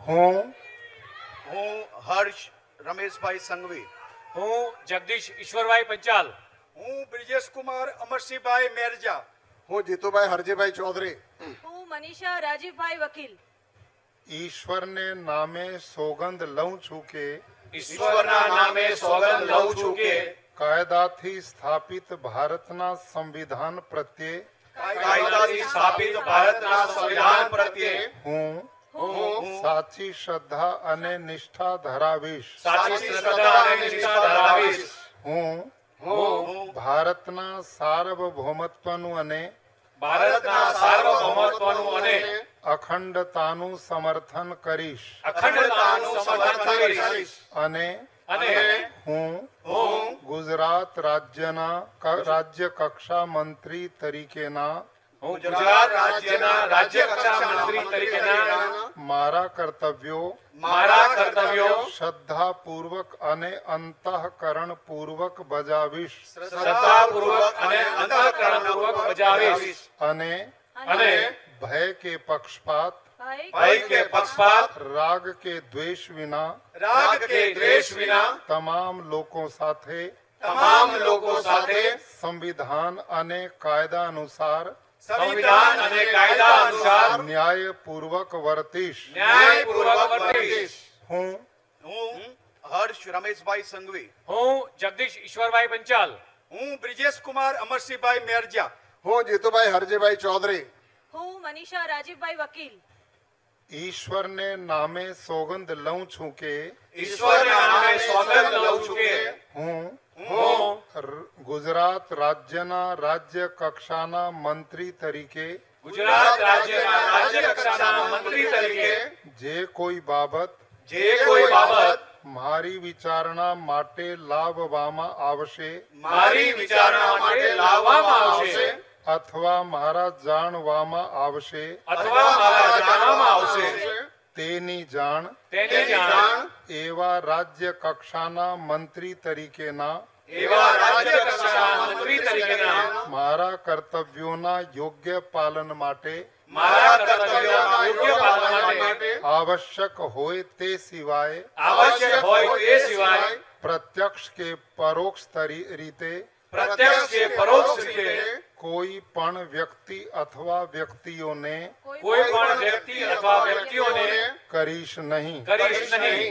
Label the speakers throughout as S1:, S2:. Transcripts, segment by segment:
S1: હું
S2: હર્ષ રમેશભાઈ સંઘવી,
S3: હું જગદીશ ઈશ્વરભાઈ પંચાલ,
S4: હું બ્રિજેશ કુમાર અમરસિંહભાઈ મેરજા,
S1: હું જીતુભાઈ હરજીભાઈ ચૌધરી,
S5: હું મનીષા રાજીવભાઈ વકીલ
S1: ઈશ્વરને નામે સોગંદ લઉં છું કે
S3: ઈશ્વરના નામે સોગંદ લઉં છું કે
S1: કાયદાથી સ્થાપિત ભારતના સંવિધાન પ્રત્યે
S3: કાયદાથી સ્થાપિત ભારતના સંવિધાન પ્રત્યે
S1: હું સાચી શ્રદ્ધા અને નિષ્ઠા ધરાવીશ.
S3: સાચી શ્રદ્ધા અને નિષ્ઠા ધરાવીશ.
S1: હું ભારતના સાર્વભૌમત્વનું અને
S3: ભારતના સાર્વભૌમત્વનું અને
S1: અખંડતાનું સમર્થન કરીશ.
S3: અખંડતાનું સમર્થન કરીશ.
S1: અને હું ગુજરાત રાજ્ય કક્ષા મંત્રી તરીકેના
S3: હું ગુજરાત રાજ્યના રાજ્ય કક્ષા મંત્રી તરીકેના
S1: મારા કર્તવ્યો શ્રદ્ધાપૂર્વક અને અંતઃકરણપૂર્વક બજાવીશ.
S3: શ્રદ્ધાપૂર્વક અને અંતઃકરણપૂર્વક બજાવીશ.
S1: અને ભય કે પક્ષપાત રાગ કે દ્વેષ વિના તમામ લોકો સાથે સંવિધાન અને કાયદા અનુસાર ન્યાયપૂર્વક વર્તીશ. હું
S2: હર્ષ રમેશભાઈ સંઘવી,
S3: હું જગદીશ ઈશ્વરભાઈ પંચાલ,
S4: હું બ્રિજેશ કુમાર અમરસિંહભાઈ મેરજા,
S1: હું જીતુભાઈ હરજીભાઈ ચૌધરી,
S5: હું મનીષા રાજીવભાઈ વકીલ
S1: ઈશ્વરને નામે સોગંદ લઉં છું કે હું ગુજરાત રાજ્યના રાજ્ય કક્ષાના મંત્રી તરીકે જે કોઈ બાબત મારી વિચારણા માટે લાવવામાં આવશે અથવા મારા જાણવામાં આવશે તેની જાણ એવા રાજ્ય કક્ષાના મંત્રી તરીકેના મારા કર્તવ્યોના યોગ્ય પાલન માટે આવશ્યક હોય તે સિવાય પ્રત્યક્ષ કે પરોક્ષ રીતે કોઈ પણ વ્યક્તિ અથવા વ્યક્તિઓને કરીશ નહીં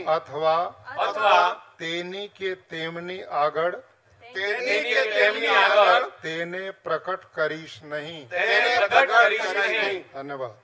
S1: અથવા તેની કે તેમની આગળ તેને પ્રકટ કરીશ નહીં. ધન્યવાદ.